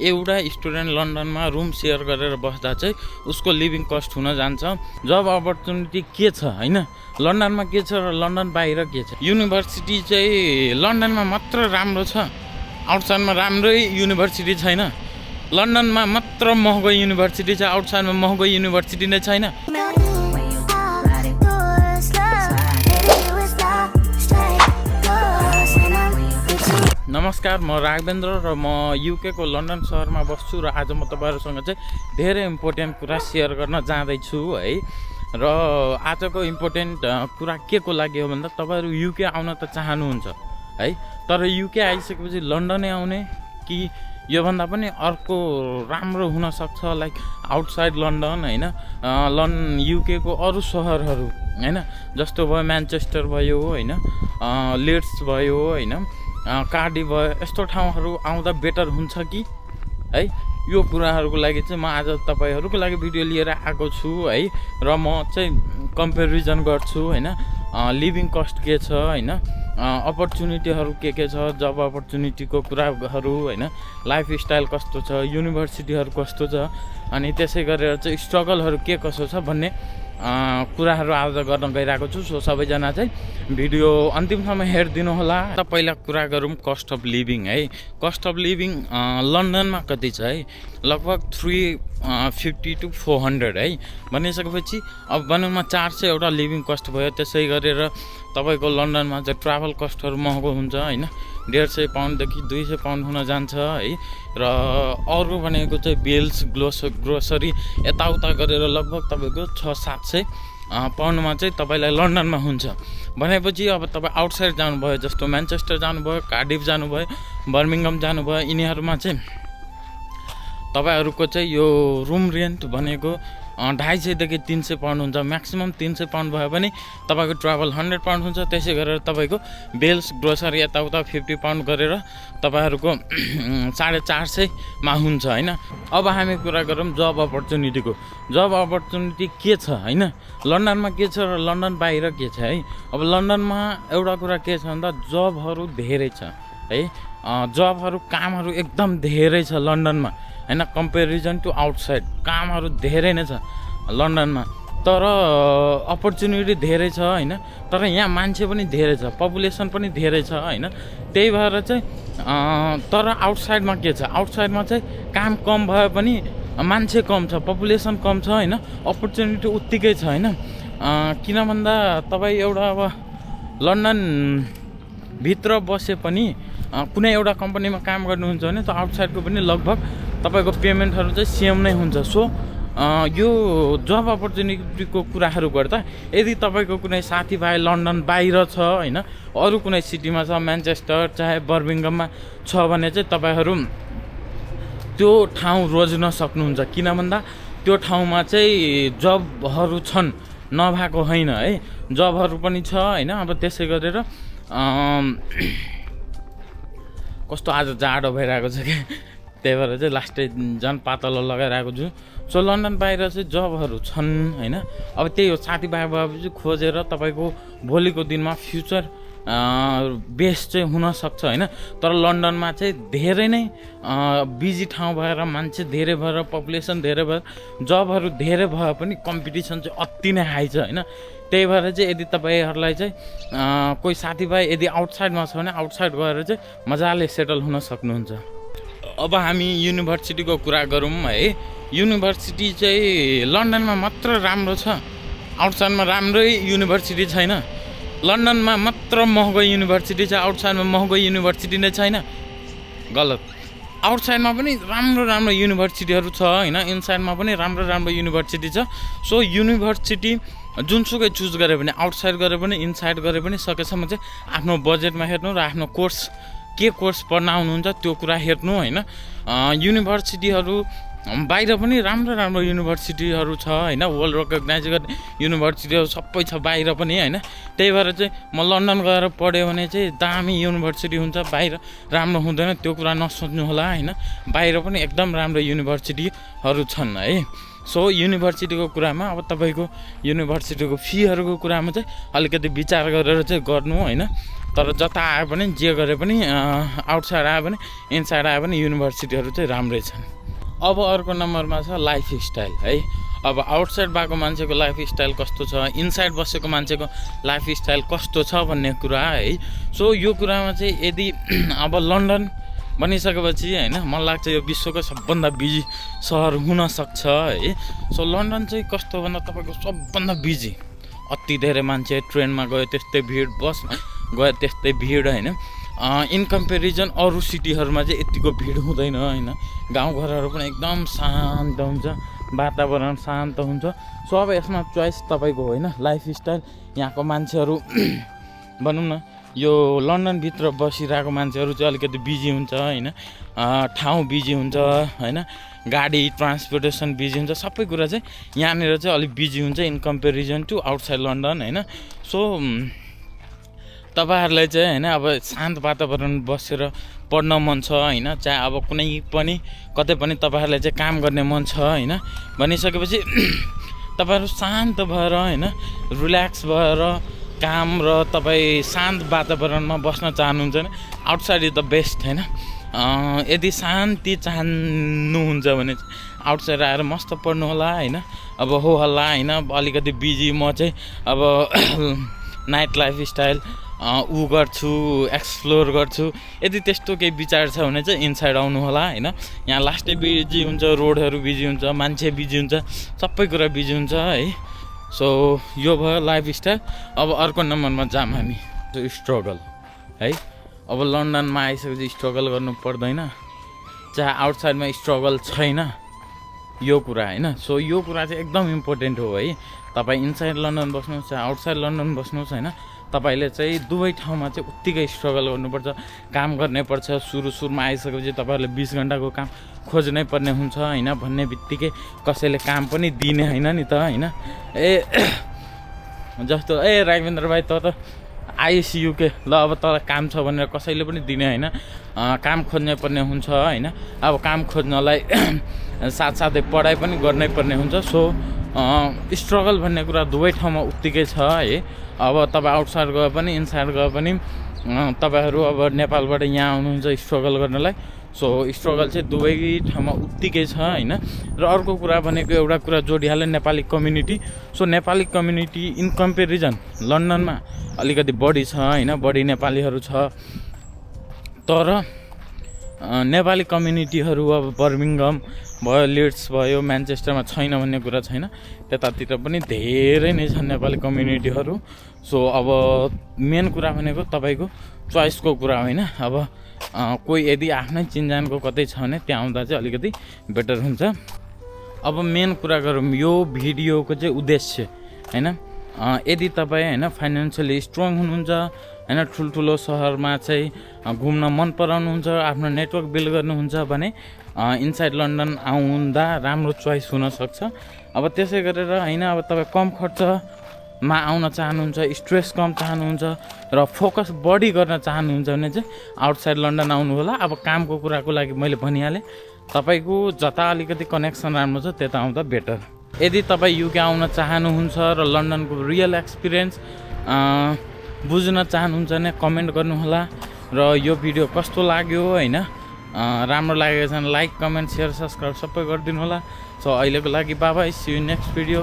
एउटा student लन्डनमा room share गरेर बस्दा चाहिँ उसको लिभिङ कस्ट हुन जान्छ। जब अपर्च्युनिटी के छ हैन, लन्डनमा के छ र लन्डन बाहिर के छ। युनिभर्सिटी चाहिँ लन्डनमा मात्र राम्रो छ, आउटसाइडमा राम्रै युनिभर्सिटी छैन। लन्डनमा मात्र महँगो युनिभर्सिटी छ, आउटसाइडमा महँगो युनिभर्सिटी नै छैन। नमस्कार, म राघवेन्द्र र म युके को लन्डन सहरमा बस्छु र आज म तपाईहरुसँग चाहिँ धेरै इम्पोर्टेन्ट कुरा सेयर गर्न जाँदैछु है। र आजको इम्पोर्टेन्ट कुरा के को लागि हो भन्दा तपाईहरु युके आउन त चाहनुहुन्छ है, तर युके आइसकेपछि लन्डनै आउने कि यो भन्दा पनि अर्को राम्रो हुन सक्छ, लाइक आउटसाइड लन्डन हैन, युके को अरु शहरहरु हैन, जस्तो भयो म्यानचेस्टर भयो हैन, लिड्स भयो हैन, कार्डिफ भयो, यस्तो ठाउँहरु आउँदा बेटर हुन्छ कि है। यो कुराहरुको लागि चाहिँ म आज तपाईहरुको लागि भिडियो लिएर आएको छु है। र म चाहिँ कम्पेरिजन गर्छु हैन, लिभिङ कस्ट के छ हैन, अपर्च्युनिटीहरु के छ, जब अपर्च्युनिटीको कुराहरु हैन, लाइफ स्टाइल कस्तो छ, युनिभर्सिटीहरु कस्तो छ, अनि त्यसै गरेर चाहिँ स्ट्रगलहरु के कसो छ भन्ने कुराहरु आज गर्न गइरहेको छु। सो सबैजना चाहिँ भिडियो अन्तिमसम्म हेरिदिनु होला। त पहिला कुरा गरौँ कस्ट अफ लिभिङ है। कस्ट अफ लिभिङ लन्डनमा कति छ है, लगभग 350 to 400 है। भनिसकेपछि अब भनौँमा 400 एउटा लिभिङ कस्ट भयो। त्यसै गरेर तपाईको लन्डनमा चाहिँ ट्राभल कस्टहरु महँगो हुन्छ हैन, 150 पाउन्डदेखि 200 पाउन्ड हुन जान्छ है। र अरु भनेको चाहिँ बिल्स ग्रोसरी यताउता गरेर लगभग तपाईको 600-700 पाउन्डमा चाहिँ तपाईलाई लन्डनमा हुन्छ। भनेपछि अब तपाई आउटसाइड जानुभयो, जस्तो म्यानचेस्टर जानुभयो, कार्डिफ जानुभयो, बर्मिङहम जानुभयो, यिनीहरुमा चाहिँ तपाईहरुको चाहिँ यो रुम रेन्ट भनेको 250 देखि 300 पाउन्ड हुन्छ। म्याक्सिमम 300 पाउन्ड भयो भने तपाईको ट्राभल 100 पाउन्ड हुन्छ। त्यसै गरेर तपाईको बिल्स ग्रोसरी यताउता 50 पाउन्ड गरेर तपाईहरुको 450 मा हुन्छ हैन। अब हामी कुरा गरौँ जब अपर्च्युनिटीको। जब अपर्च्युनिटी के छ हैन, लन्डनमा के छ र लन्डन बाहिर के छ है। अब लन्डनमा एउटा कुरा के छ भन्दा जबहरु धेरै छ है, जबहरु कामहरु एकदम धेरै छ लन्डनमा हैन, कम्पेरिजन टु आउटसाइड कामहरु धेरै नै छ लन्डनमा। तर अपर्च्युनिटी धेरै छ हैन, तर यहाँ मान्छे पनि धेरै छ, पपुलेसन पनि धेरै छ हैन। त्यही भएर चाहिँ तर आउटसाइडमा के छ, आउटसाइडमा चाहिँ काम कम भए पनि मान्छे कम छ, पपुलेसन कम छ हैन, अपर्च्युनिटी उत्तिकै छ हैन। किन भन्दा तपाई एउटा अब लन्डन भित्र बसे पनि कुनै एउटा कम्पनीमा काम गर्नुहुन्छ भने त आउटसाइडको पनि लगभग तपाईको पेमेन्टहरु चाहिँ सेम नै हुन्छ। सो यो जब अपर्च्युनिटीको कुराहरु गर्दा यदि तपाईको कुनै साथीभाइ लन्डन बाहिर छ हैन, अरु कुनै सिटीमा छ, म्यानचेस्टर चाहे बर्मिङहममा छ भने चाहिँ तपाईहरु त्यो ठाउँ रोज्न सक्नुहुन्छ। किन भन्दा त्यो ठाउँमा चाहिँ जबहरु छन्, नभएको हैन है, जबहरु पनि छ हैन। अब त्यसै गरेर कस्तो आज जाडो भइरहेको छ के, त्यही भएर चाहिँ लास्टै झन् पातलो लगाइरहेको छु। सो लन्डन बाहिर चाहिँ जबहरु छन् हैन। अब त्यही हो, साथीभाइ भएपछि खोजेर तपाईको भोलिको दिनमा फ्युचर बेस चाहिँ हुन सक्छ हैन। तर लन्डनमा चाहिँ धेरै नै बिजी ठाउँ भएर, मान्छे धेरै भएर, पपुलेसन धेरै भएर, जबहरु धेरै भए पनि कम्पिटिसन चाहिँ अति नै हाई छ हैन। त्यही भएर चाहिँ यदि तपाईहरुलाई चाहिँ कोही साथीभाइ यदि आउटसाइडमा छ भने आउटसाइड गएर चाहिँ मजाले सेटल हुन सक्नुहुन्छ। अब हामी युनिभर्सिटीको कुरा गरौँ है। युनिभर्सिटी चाहिँ लन्डनमा मात्र राम्रो छ, आउटसाइडमा राम्रै युनिभर्सिटी छैन। लन्डनमा मात्र महँगो युनिभर्सिटी छ, आउटसाइडमा महँगो युनिभर्सिटी नै छैन। गलत, आउटसाइडमा पनि राम्रो युनिभर्सिटीहरु छ हैन, इनसाइडमा पनि राम्रो युनिभर्सिटी छ। सो युनिभर्सिटी जुनसुकै चुज गरे पनि, आउटसाइड गरे पनि, इनसाइड गरे पनि सकेसम्म चाहिँ आफ्नो बजेटमा हेर्नु र आफ्नो के कोर्स पढ्न आउनुहुन्छ त्यो कुरा हेर्नु हैन। युनिभर्सिटीहरु बाहिर पनि राम्रो युनिभर्सिटीहरु छ हैन, वर्ल्ड रिकग्नाइज गर्ने युनिभर्सिटीहरु सबै छ बाहिर पनि हैन। त्यही भएर चाहिँ म लन्डन गएर पढ्यो भने चाहिँ दामी युनिभर्सिटी हुन्छ, बाहिर राम्रो हुँदैन त्यो कुरा नसोच्नु होला हैन। बाहिर पनि एकदम राम्रो युनिभर्सिटीहरु छन् है। सो युनिभर्सिटीको कुरामा अब तपाईको युनिभर्सिटीको फीहरुको कुरामा चाहिँ अलिकति विचार गरेर चाहिँ गर्नु हैन। तर जता आए पनि जे गरे पनि आउटसाइड आए पनि इनसाइड आए पनि युनिभर्सिटीहरू चाहिँ राम्रै छन्। अब अर्को नम्बरमा छ लाइफस्टाइल है। अब आउटसाइड भएको मान्छेको लाइफस्टाइल कस्तो छ, इनसाइड बसेको मान्छेको लाइफस्टाइल कस्तो छ भन्ने कुरा है। सो यो कुरामा चाहिँ यदि अब लन्डन बनिसकेपछि होइन मलाई लाग्छ यो विश्वको सबभन्दा बिजी सहर हुनसक्छ है। सो लन्डन चाहिँ कस्तो भन्दा तपाईँको सबभन्दा बिजी, अति धेरै मान्छे, ट्रेनमा गयो त्यस्तै भिड, बसमा गयो त्यस्तै भिड होइन। इन कम्पेरिजन अरू सिटीहरूमा चाहिँ यतिको भिड हुँदैन होइन। गाउँघरहरू पनि एकदम शान्त हुन्छ, वातावरण शान्त हुन्छ। सो अब यसमा चोइस तपाईँको होइन, लाइफस्टाइल यहाँको मान्छेहरू भनौँ न यो लन्डनभित्र बसिरहेको मान्छेहरू चाहिँ अलिकति बिजी हुन्छ होइन, ठाउँ बिजी हुन्छ होइन, गाडी ट्रान्सपोर्टेसन बिजी हुन्छ, सबै कुरा चाहिँ यहाँनिर चाहिँ अलिक बिजी हुन्छ in comparison to outside London होइन। सो तपाईँहरूलाई चाहिँ होइन अब शान्त वातावरण बसेर पढ्न मन छ होइन, चाहे अब कुनै पनि कतै पनि तपाईँहरूलाई चाहिँ काम गर्ने मन छ होइन भनिसकेपछि तपाईँहरू शान्त भएर होइन रिल्याक्स भएर काम र तपाईँ शान्त वातावरणमा बस्न चाहनुहुन्छ भने आउटसाइड इज द बेस्ट होइन। यदि शान्ति चाहनुहुन्छ भने आउटसाइड आएर मस्त पढ्नु होला होइन। अब हो हल्ला होइन, अलिकति बिजी म चाहिँ अब नाइट लाइफ स्टाइल ऊ गर्छु, एक्सप्लोर गर्छु, यदि त्यस्तो केही विचार छ भने चाहिँ इनसाइड आउनु होला होइन। यहाँ लास्टै बिजी हुन्छ, रोडहरू बिजी हुन्छ, मान्छे बिजी हुन्छ, सबै कुरा बिजी हुन्छ है। सो यो भयो लाइफस्टाइल। अब अर्को नम्बरमा जाऊँ हामी, स्ट्रगल है। अब लन्डनमा आइसकेपछि स्ट्रगल गर्नु पर्दैन, चाहे आउटसाइडमा स्ट्रगल छैन यो कुरा होइन। सो यो कुरा चाहिँ एकदम इम्पोर्टेन्ट हो है। तपाईँ इनसाइड लन्डन बस्नुहोस् चाहे आउटसाइड लन्डन बस्नुहोस् होइन, तपाईँले चाहिँ दुवै ठाउँमा चाहिँ उत्तिकै स्ट्रगल गर्नुपर्छ, काम गर्नैपर्छ। सुरुमा आइसकेपछि तपाईँहरूले 20 घन्टाको काम खोज्नै पर्ने हुन्छ होइन। भन्ने बित्तिकै कसैले काम पनि दिने होइन नि त होइन। जस्तो राघवेन्द्र भाइ त आइएसयु के ल अब तँलाई काम छ भनेर कसैले पनि दिने होइन, काम खोज्नै पर्ने हुन्छ होइन। अब काम खोज्नलाई साथसाथै पढाइ पनि गर्नै पर्ने हुन्छ। सो स्ट्रगल भन्ने कुरा दुवै ठाउँमा उत्तिकै छ है। अब तपाईँ आउटसाइड गए पनि इनसाइड गए पनि तपाईँहरू अब नेपालबाट यहाँ आउनुहुन्छ स्ट्रगल गर्नलाई। सो स्ट्रगल चाहिँ दुवै ठाउँमा उत्तिकै छ होइन। र अर्को कुरा भनेको एउटा कुरा जोडिहाल्यो, Nepali community. So Nepali community in comparison लन्डनमा अलिकति बढी छ होइन, बढी नेपालीहरू छ। तर नेपाली कम्युनिटीहरू अब बर्मिङहम भयो, लिड्स भयो, म्यान्चेस्टरमा छैन भन्ने कुरा छैन, त्यतातिर पनि धेरै नै छन् नेपाली कम्युनिटीहरू। सो अब मेन कुरा भनेको तपाईँको चोइसको कुरा होइन। अब कोही यदि आफ्नै चिन्जानको कतै छ भने त्यहाँ आउँदा चाहिँ अलिकति बेटर हुन्छ। अब मेन कुरा गरौँ यो भिडियोको चाहिँ उद्देश्य होइन। यदि तपाईँ होइन फाइनेन्सियली स्ट्रङ हुनुहुन्छ होइन, ठुल्ठुलो सहरमा चाहिँ घुम्न मन पराउनुहुन्छ, आफ्नो नेटवर्क बिल्ड गर्नुहुन्छ भने इनसाइड लन्डन आउँदा राम्रो चोइस हुनसक्छ। अब त्यसै गरेर होइन अब तपाईँ कम खर्चमा आउन चाहनुहुन्छ, स्ट्रेस कम चाहनुहुन्छ र फोकस बढी गर्न चाहनुहुन्छ भने चाहिँ आउटसाइड लन्डन आउनु होला। अब कामको कुराको लागि मैले भनिहालेँ, तपाईँको जता अलिकति कनेक्सन राम्रो छ त्यता आउँदा बेटर। यदि तपाईँ युके आउन चाहनुहुन्छ र लन्डनको रियल एक्सपिरियन्स बुझ्न चाहनुहुन्छ भने कमेन्ट गर्नुहोला। र यो भिडियो कस्तो लाग्यो होइन, राम्रो लागेको छ भने लाइक, कमेन्ट, सेयर, सब्सक्राइब सबै गरिदिनु होला। सो अहिलेको लागि bye bye, see you next video.